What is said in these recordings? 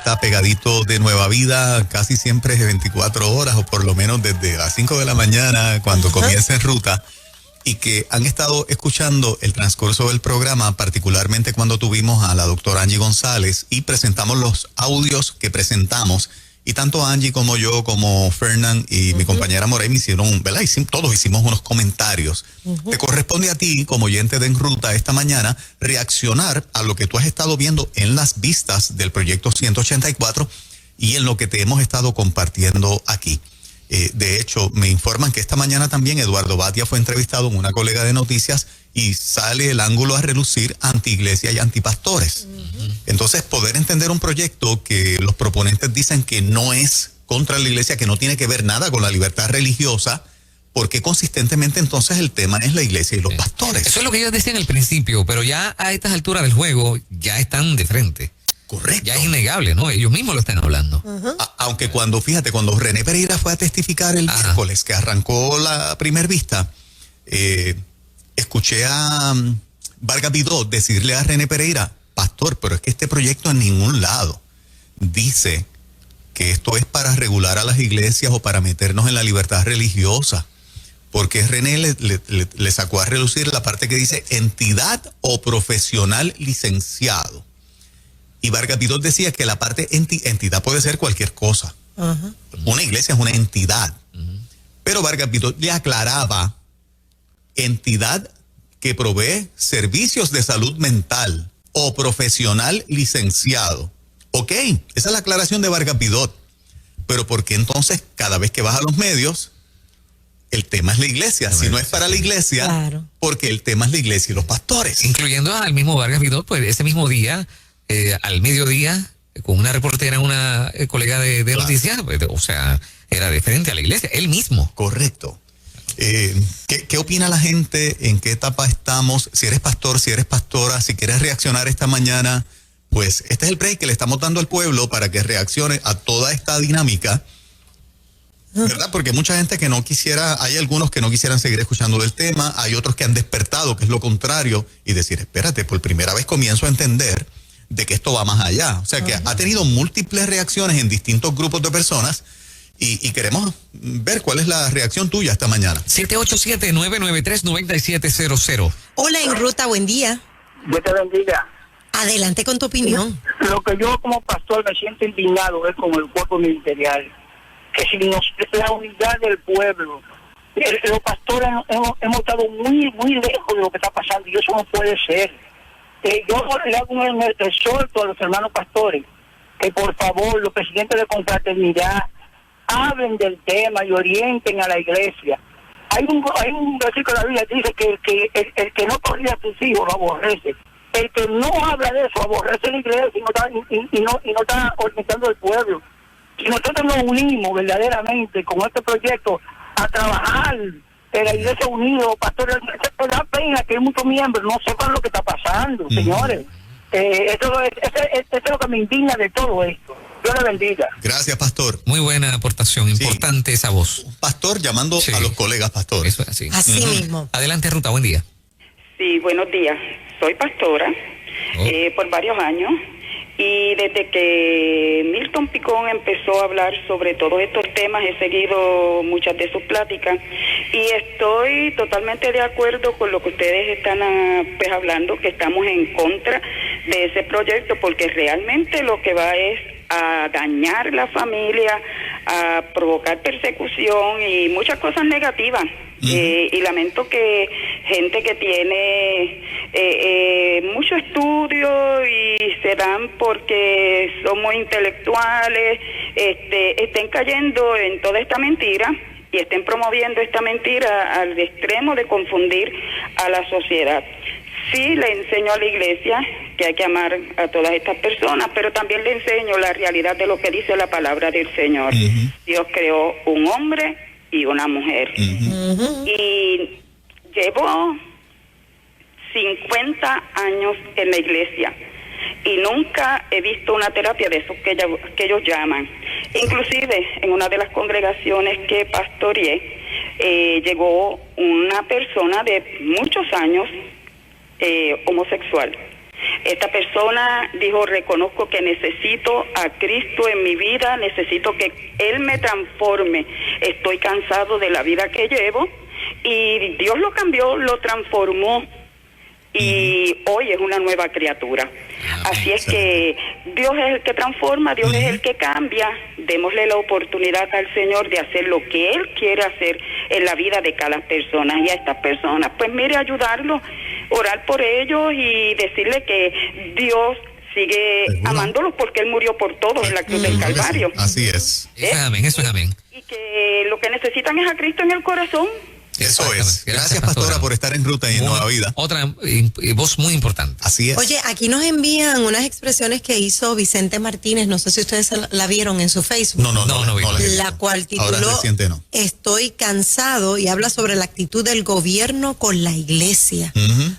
está pegadito de Nueva Vida, casi siempre es 24 horas o por lo menos desde las 5 de la mañana cuando comienza en ruta, y que han estado escuchando el transcurso del programa, particularmente cuando tuvimos a la doctora Angie González y presentamos los audios que presentamos. Y tanto Angie como yo, como Fernán y mi compañera Morey me hicieron, ¿verdad? Todos hicimos unos comentarios. Te corresponde a ti, como oyente de En Ruta esta mañana, reaccionar a lo que tú has estado viendo en las vistas del proyecto 184 y en lo que te hemos estado compartiendo aquí. De hecho, me informan que esta mañana también Eduardo Batia fue entrevistado en una colega de noticias y sale el ángulo a relucir anti-iglesia y antipastores. Entonces, poder entender un proyecto que los proponentes dicen que no es contra la iglesia, que no tiene que ver nada con la libertad religiosa, porque consistentemente entonces el tema es la iglesia y los pastores. Eso es lo que ellos decían al principio, pero ya a estas alturas del juego ya están de frente. Correcto. Ya es innegable, ¿no? Ellos mismos lo están hablando. Aunque cuando René Pereira fue a testificar el miércoles, que arrancó la primer vista, escuché a Vargas Vidot decirle a René Pereira, pastor, pero es que este proyecto en ningún lado dice que esto es para regular a las iglesias o para meternos en la libertad religiosa, porque René le sacó a relucir la parte que dice entidad o profesional licenciado. Y Vargas Vidot decía que la parte entidad puede ser cualquier cosa. Una iglesia es una entidad. Pero Vargas Vidot le aclaraba entidad que provee servicios de salud mental o profesional licenciado. Ok, esa es la aclaración de Vargas Vidot. Pero ¿por qué entonces cada vez que vas a los medios el tema es la iglesia? Si no es para la iglesia, claro, porque el tema es la iglesia y los pastores. Incluyendo al mismo Vargas Vidot, pues ese mismo día, al mediodía, con una reportera, una colega de claro, noticias, pues, o sea, era diferente a la iglesia, él mismo. Correcto. ¿Qué opina la gente? ¿En qué etapa estamos? Si eres pastor, si eres pastora, si quieres reaccionar esta mañana, pues este es el break que le estamos dando al pueblo para que reaccione a toda esta dinámica, ¿verdad? Porque mucha gente que no quisiera, hay algunos que no quisieran seguir escuchando del tema, hay otros que han despertado, que es lo contrario, y decir, espérate, por primera vez comienzo a entender de que esto va más allá. O sea que ha tenido múltiples reacciones en distintos grupos de personas y queremos ver cuál es la reacción tuya esta mañana. 787-993-9700. Hola, En Ruta, buen día. Dios te bendiga. Adelante con tu opinión. Lo que yo como pastor me siento indignado es con el cuerpo ministerial, que sin la unidad del pueblo, los pastores hemos estado muy lejos de lo que está pasando y eso no puede ser. Yo le hago un exhorto a los hermanos pastores que por favor los presidentes de confraternidad hablen del tema y orienten a la iglesia. Hay un versículo de la Biblia que dice que el que no corrige a sus hijos lo aborrece. El que no habla de eso aborrece la iglesia y no está orientando al pueblo. Si nosotros nos unimos verdaderamente con este proyecto a trabajar en la iglesia unido, pastores, me da pena que muchos miembros no sepan lo que está pasando, señores. Eso es lo que me indigna de todo esto. Dios le bendiga. Gracias, pastor. Muy buena aportación, importante esa voz. Un pastor llamando a los colegas pastores. Eso es así. Así mismo. Adelante, Ruta, buen día. Sí, buenos días. Soy pastora por varios años. Y desde que Milton Picón empezó a hablar sobre todos estos temas, he seguido muchas de sus pláticas y estoy totalmente de acuerdo con lo que ustedes están pues hablando, que estamos en contra de ese proyecto, porque realmente lo que va es a dañar la familia, a provocar persecución y muchas cosas negativas. Y lamento que gente que tiene mucho estudio y se dan porque somos intelectuales, estén cayendo en toda esta mentira y estén promoviendo esta mentira al extremo de confundir a la sociedad. Sí le enseño a la iglesia que hay que amar a todas estas personas, pero también le enseño la realidad de lo que dice la palabra del Señor. Dios creó un hombre y una mujer. Y llevo 50 años en la iglesia y nunca he visto una terapia de esos que ellos llaman. Inclusive en una de las congregaciones que pastoreé, llegó una persona de muchos años homosexual. Esta persona dijo, reconozco que necesito a Cristo en mi vida, necesito que Él me transforme. Estoy cansado de la vida que llevo, y Dios lo cambió, lo transformó, y hoy es una nueva criatura. Así es que Dios es el que transforma, Dios es el que cambia. Démosle la oportunidad al Señor de hacer lo que Él quiere hacer en la vida de cada persona. Y a estas personas, pues mire, ayudarlos, orar por ellos y decirle que Dios sigue amándolos porque Él murió por todos en la cruz del Calvario. Así es. Eso es amén, eso es amén. Y que lo que necesitan es a Cristo en el corazón. Eso es. Gracias, pastora, por estar en Ruta y en Nueva Vida. Otra voz muy importante. Así es. Oye, aquí nos envían unas expresiones que hizo Vicente Martínez, no sé si ustedes la vieron en su Facebook. No, la cual tituló Estoy cansado, y habla sobre la actitud del gobierno con la iglesia.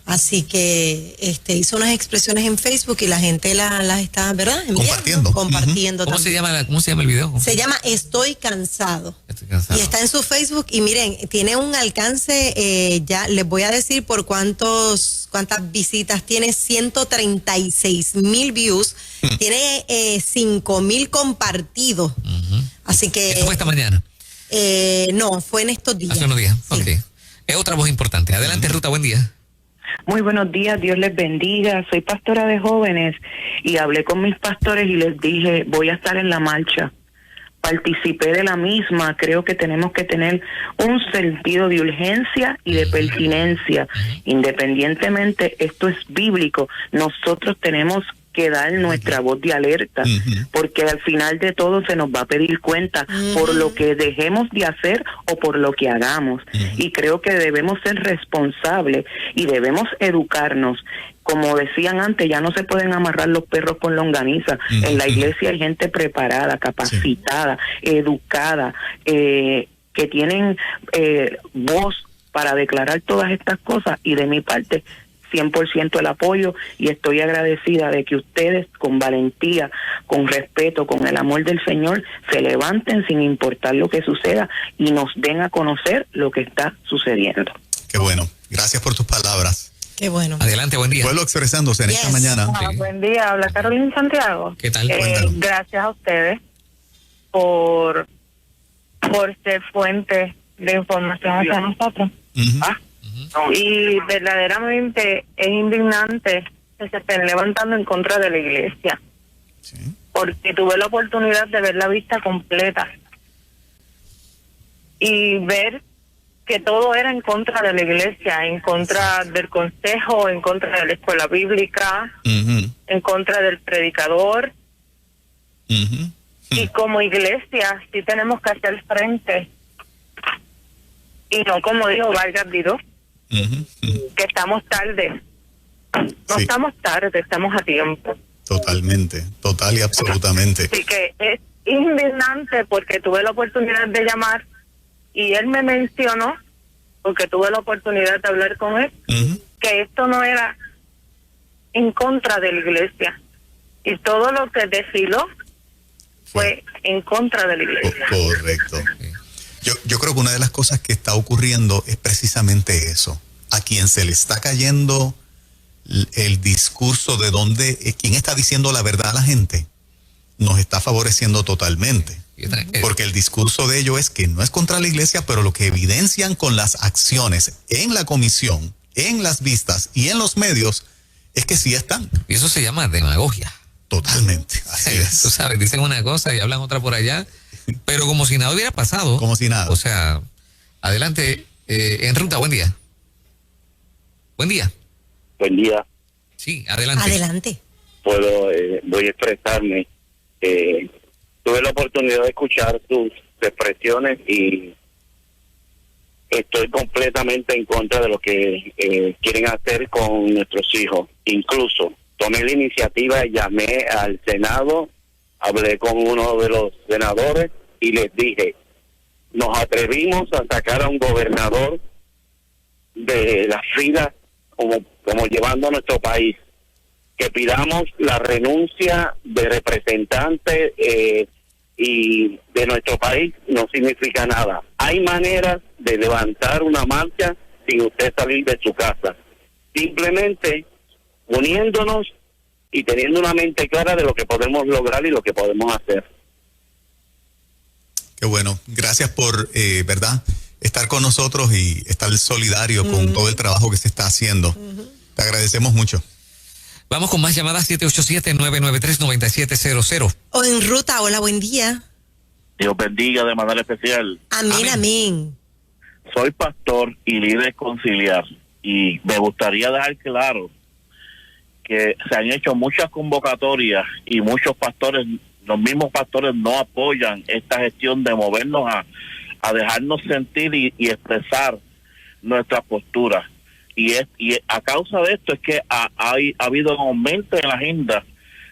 Así que hizo unas expresiones en Facebook y la gente las está, ¿verdad? Compartiendo. ¿Cómo se llama el video? Se llama Estoy cansado. Y está en su Facebook, y miren, tiene un alcance, ya les voy a decir por cuántas visitas tiene: 136,000 views, tiene 5,000 compartidos. Así que ¿Esto fue esta mañana? No, fue en estos días. Hace unos días, sí. ok. Es otra voz importante. Adelante, Ruta, buen día. Muy buenos días, Dios les bendiga. Soy pastora de jóvenes y hablé con mis pastores y les dije, voy a estar en la marcha. Participé de la misma. Creo que tenemos que tener un sentido de urgencia y de pertinencia. Independientemente, esto es bíblico. Nosotros tenemos que dar nuestra voz de alerta, porque al final de todo se nos va a pedir cuenta por lo que dejemos de hacer o por lo que hagamos. Y creo que debemos ser responsables y debemos educarnos. Como decían antes, ya no se pueden amarrar los perros con longaniza. En la iglesia hay gente preparada, capacitada, educada, que tienen voz para declarar todas estas cosas, y de mi parte 100% el apoyo, y estoy agradecida de que ustedes con valentía, con respeto, con el amor del Señor, se levanten sin importar lo que suceda y nos den a conocer lo que está sucediendo. Qué bueno. Gracias por tus palabras. Qué bueno. Adelante, buen día. Pueblo expresándose en esta mañana. Buen día, habla Carolina Santiago. ¿Qué tal? Gracias a ustedes por ser fuente de información hacia nosotros. Y verdaderamente es indignante que se estén levantando en contra de la iglesia, porque tuve la oportunidad de ver la vista completa y ver que todo era en contra de la iglesia, en contra del consejo, en contra de la escuela bíblica, en contra del predicador. Y como iglesia sí tenemos que hacer frente, y no como dijo Vargas Vidó, que estamos tarde. No estamos tarde, estamos a tiempo. Totalmente, total y absolutamente. Así que es indignante, porque tuve la oportunidad de llamar y él me mencionó, porque tuve la oportunidad de hablar con él, que esto no era en contra de la iglesia, y todo lo que desfiló fue en contra de la iglesia. Correcto. Yo creo que una de las cosas que está ocurriendo es precisamente eso. A quien se le está cayendo el discurso de quién está diciendo la verdad a la gente, nos está favoreciendo totalmente. Porque el discurso de ellos es que no es contra la iglesia, pero lo que evidencian con las acciones en la comisión, en las vistas y en los medios es que sí están. Y eso se llama demagogia. Totalmente. Así es. Tú sabes, dicen una cosa y hablan otra por allá, pero como si nada hubiera pasado. Como si nada. O sea, adelante, en Ruta, buen día. Buen día. Buen día. Sí, adelante. Adelante. Voy a expresarme. Tuve la oportunidad de escuchar tus expresiones y estoy completamente en contra de lo que quieren hacer con nuestros hijos. Incluso tomé la iniciativa y llamé al Senado, hablé con uno de los senadores y les dije, nos atrevimos a sacar a un gobernador de las filas como llevando a nuestro país, que pidamos la renuncia de representantes y de nuestro país no significa nada. Hay maneras de levantar una marcha sin usted salir de su casa, simplemente uniéndonos y teniendo una mente clara de lo que podemos lograr y lo que podemos hacer. Qué bueno. Gracias por, ¿verdad?, estar con nosotros y estar solidario con todo el trabajo que se está haciendo. Te agradecemos mucho. Vamos con más llamadas, 787-993-9700. O en ruta, hola, buen día. Dios bendiga de manera especial. Amén, amén. Soy pastor y líder conciliar, y me gustaría dejar claro que se han hecho muchas convocatorias y muchos pastores, los mismos pastores, no apoyan esta gestión de movernos a dejarnos sentir y expresar nuestra postura. Y a causa de esto es que ha habido un aumento en la agenda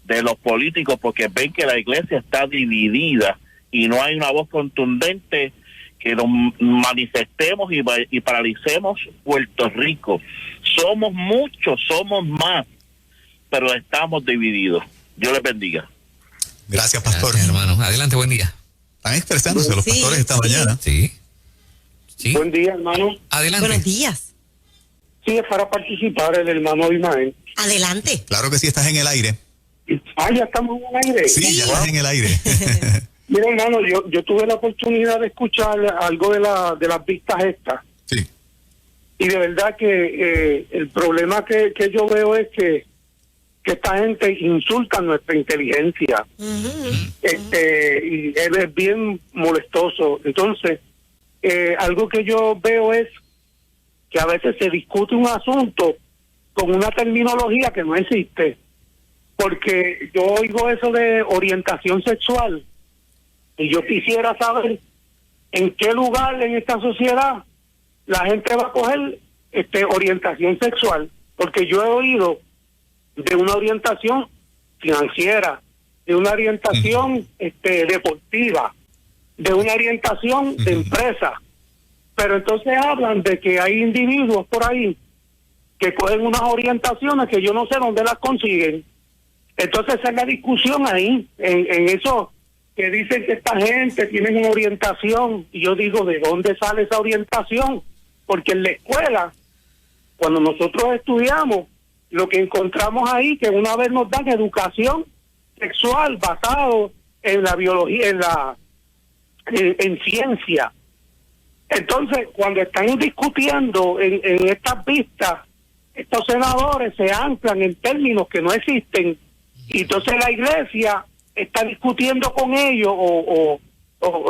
de los políticos, porque ven que la iglesia está dividida y no hay una voz contundente que nos manifestemos y paralicemos Puerto Rico. Somos muchos, somos más, pero estamos divididos. Dios les bendiga. Gracias, pastor. Gracias, hermano. Adelante, buen día. Están expresándose los pastores esta mañana. Sí. Buen día, hermano. Adelante. Buenos días. Sí, es para participar el hermano Abimael. Adelante. Claro que sí, estás en el aire. Ya estamos en el aire. Sí, ya estás en el aire. Mira, hermano, yo tuve la oportunidad de escuchar algo de las vistas estas. Sí. Y de verdad que el problema que yo veo es que esta gente insulta nuestra inteligencia. Y es bien molestoso. Entonces, algo que yo veo es que a veces se discute un asunto con una terminología que no existe. Porque yo oigo eso de orientación sexual y yo quisiera saber en qué lugar en esta sociedad la gente va a coger orientación sexual, porque yo he oído de una orientación financiera, de una orientación deportiva, de una orientación de empresa, pero entonces hablan de que hay individuos por ahí que cogen unas orientaciones que yo no sé dónde las consiguen. Entonces esa es la discusión ahí, en eso que dicen que esta gente tiene una orientación, y yo digo, ¿de dónde sale esa orientación? Porque en la escuela, cuando nosotros estudiamos, lo que encontramos ahí, que una vez nos dan educación sexual basado en la biología, en ciencia. Entonces, cuando están discutiendo en estas vistas, estos senadores se anclan en términos que no existen, y entonces la iglesia está discutiendo con ellos, o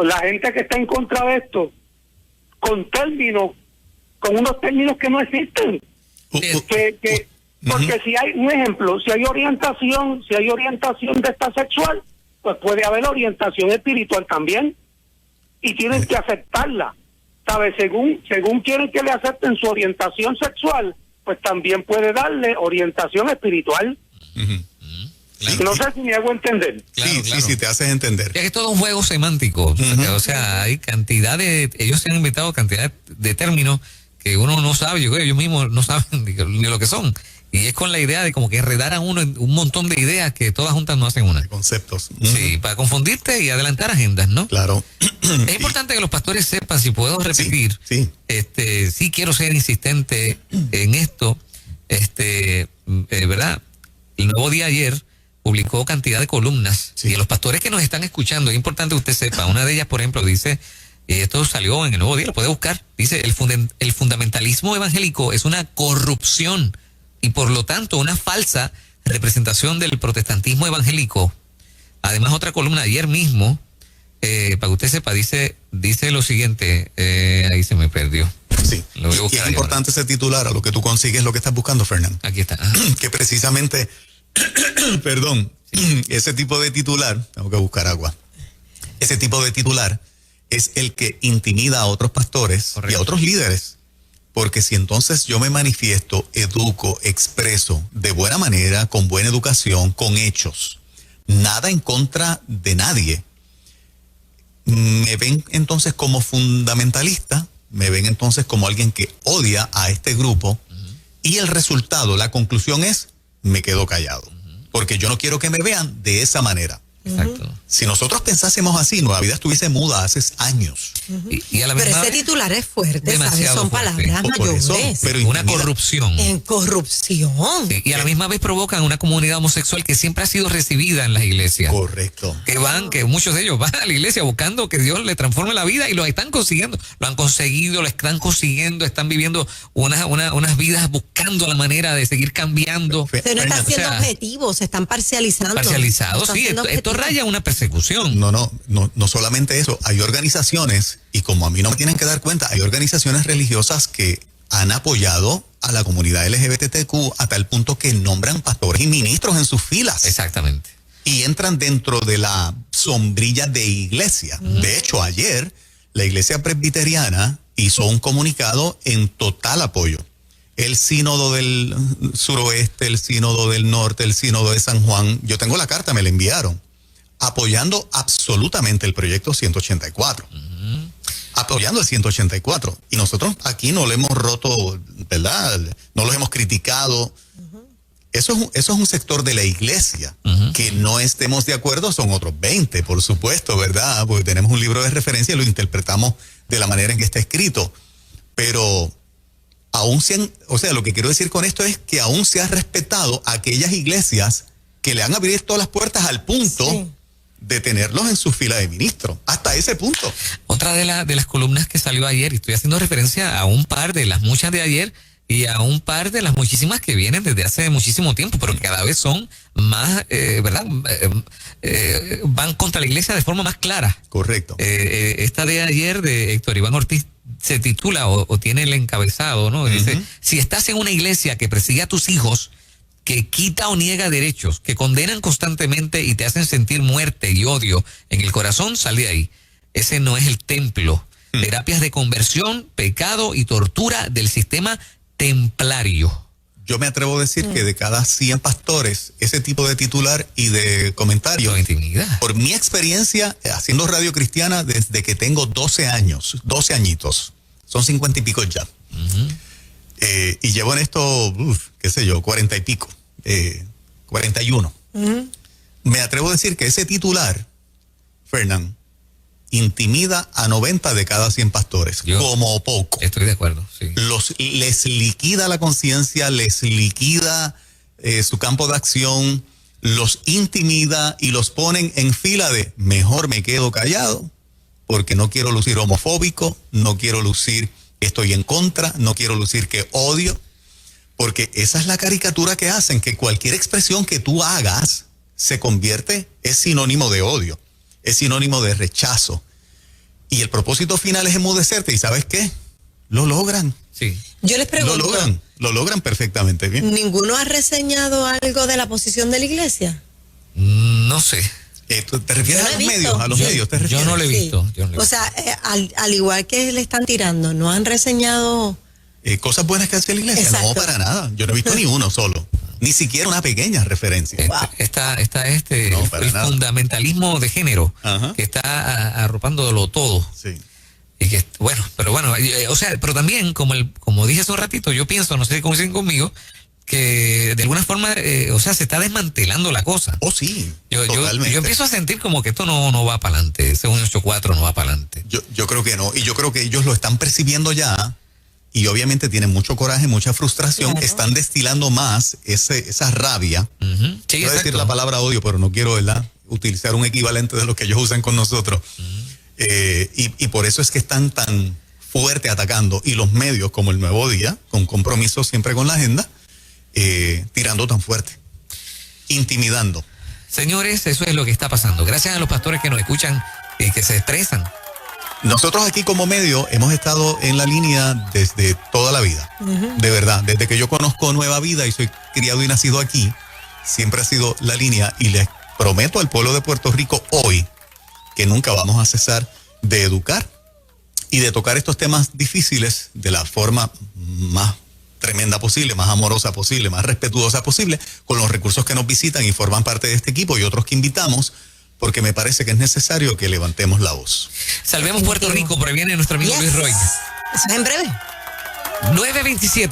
la gente que está en contra de esto, con unos términos que no existen. Porque si hay un ejemplo, si hay orientación de esta sexual, pues puede haber orientación espiritual también, y tienen que aceptarla, ¿sabes? Según quieren que le acepten su orientación sexual, pues también puede darle orientación espiritual. Claro. No sé si me hago entender. Claro, sí, te haces entender. Ya que es todo un juego semántico. O sea, hay cantidad de... Ellos se han inventado cantidad de términos que uno no sabe, yo creo que ellos mismos no saben ni lo que son. Y es con la idea de como que enredar a uno en un montón de ideas que todas juntas no hacen una. De conceptos. Sí, para confundirte y adelantar agendas, ¿no? Claro. Es importante que los pastores sepan, si puedo repetir, sí quiero ser insistente en esto, ¿verdad? El Nuevo Día ayer publicó cantidad de columnas, y a los pastores que nos están escuchando, es importante que usted sepa, una de ellas, por ejemplo, dice, esto salió en el Nuevo Día, lo puede buscar, dice, el fundamentalismo evangélico es una corrupción y por lo tanto una falsa representación del protestantismo evangélico. Además, otra columna ayer mismo, para que usted sepa, dice lo siguiente, ahí se me perdió. Sí, y es importante ese titular, a lo que tú consigues lo que estás buscando, Fernando. Aquí está. Que precisamente, perdón, ese tipo de titular, tengo que buscar agua, ese tipo de titular es el que intimida a otros pastores. Correcto. Y a otros líderes, porque si entonces yo me manifiesto, educo, expreso de buena manera, con buena educación, con hechos, nada en contra de nadie, me ven entonces como fundamentalista, me ven entonces como alguien que odia a este grupo, y el resultado, la conclusión es, me quedo callado, porque yo no quiero que me vean de esa manera. Exacto. Si nosotros pensásemos así, Nueva Vida estuviese muda hace años. Y a la pero misma ese vez, titular es fuerte, ¿sabes? Son fuerte. palabras Por eso, mayores. pero una corrupción. En corrupción. Sí, y a la misma vez provocan una comunidad homosexual que siempre ha sido recibida en las iglesias. Correcto. Que muchos de ellos van a la iglesia buscando que Dios le transforme la vida y lo están consiguiendo. Lo han conseguido, lo están consiguiendo, están viviendo unas vidas buscando la manera de seguir cambiando. Se no están siendo objetivos, se están parcializando. Parcializados, sí, esto raya una persecución. No solamente eso, hay organizaciones, y como a mí no me tienen que dar cuenta, hay organizaciones religiosas que han apoyado a la comunidad LGBTQ hasta el punto que nombran pastores y ministros en sus filas. Exactamente. Y entran dentro de la sombrilla de iglesia. De hecho, ayer la iglesia presbiteriana hizo un comunicado en total apoyo. El sínodo del suroeste, el sínodo del norte, el sínodo de San Juan, yo tengo la carta, me la enviaron, apoyando absolutamente el proyecto 184. Apoyando el 184. Y nosotros aquí no lo hemos roto, ¿verdad? No lo hemos criticado. Eso es un sector de la iglesia. Que no estemos de acuerdo son otros 20, por supuesto, ¿verdad? Porque tenemos un libro de referencia y lo interpretamos de la manera en que está escrito. Pero aún lo que quiero decir con esto es que aún se ha respetado a aquellas iglesias que le han abierto las puertas al punto de tenerlos en su fila de ministros, hasta ese punto. Otra de las columnas que salió ayer, y estoy haciendo referencia a un par de las muchas de ayer y a un par de las muchísimas que vienen desde hace muchísimo tiempo, pero que cada vez son más, ¿verdad? Van contra la iglesia de forma más clara. Correcto. Esta de ayer de Héctor Iván Ortiz se titula o tiene el encabezado, ¿no? Dice, si estás en una iglesia que persigue a tus hijos, que quita o niega derechos, que condenan constantemente y te hacen sentir muerte y odio en el corazón, sal de ahí. Ese no es el templo. Terapias de conversión, pecado y tortura del sistema templario. Yo me atrevo a decir que de cada 100 pastores, ese tipo de titular y de comentario, por mi experiencia haciendo radio cristiana desde que tengo 12 añitos, son 50 y pico ya. Y llevo en esto, 40 y pico, 41. Me atrevo a decir que ese titular, Fernán, intimida a 90 de cada 100 pastores, como poco. Estoy de acuerdo, sí. Les liquida la conciencia, les liquida su campo de acción, los intimida y los ponen en fila de mejor me quedo callado porque no quiero lucir homofóbico, no quiero lucir estoy en contra, no quiero lucir que odio, porque esa es la caricatura que hacen, que cualquier expresión que tú hagas es sinónimo de odio, es sinónimo de rechazo. Y el propósito final es enmudecerte, ¿y sabes qué? Lo logran. Sí. Yo les pregunto. Lo logran perfectamente bien. ¿Ninguno ha reseñado algo de la posición de la iglesia? No sé. ¿Te refieres a los medios? ¿Te refieres? Yo no lo he visto. O sea, al igual que le están tirando, ¿no han reseñado cosas buenas que hace la iglesia? Exacto. No, para nada. Yo no he visto ni uno solo. Ni siquiera una pequeña referencia. Está el fundamentalismo de género, que está arropándolo todo. Sí. Y que, pero también, como dije hace un ratito, yo pienso, no sé cómo dicen conmigo, que de alguna forma, se está desmantelando la cosa. Oh, sí, totalmente. Yo empiezo a sentir como que esto no va para adelante, ese 184 no va para adelante. Yo creo que no, y yo creo que ellos lo están percibiendo ya, y obviamente tienen mucho coraje, mucha frustración, están destilando más esa rabia. Sí, voy a decir la palabra odio, pero no quiero, ¿verdad?, utilizar un equivalente de lo que ellos usan con nosotros. Y por eso es que están tan fuerte atacando, y los medios como el Nuevo Día, con compromiso siempre con la agenda, tirando tan fuerte, intimidando. Señores, eso es lo que está pasando. Gracias a los pastores que nos escuchan y que se expresan. Nosotros aquí como medio hemos estado en la línea desde toda la vida. De verdad, desde que yo conozco Nueva Vida y soy criado y nacido aquí, siempre ha sido la línea, y les prometo al pueblo de Puerto Rico hoy que nunca vamos a cesar de educar y de tocar estos temas difíciles de la forma más tremenda posible, más amorosa posible, más respetuosa posible, con los recursos que nos visitan y forman parte de este equipo y otros que invitamos, porque me parece que es necesario que levantemos la voz. Salvemos Puerto Rico, por ahí viene nuestro amigo Luis Roy. Eso es en breve. 9:27.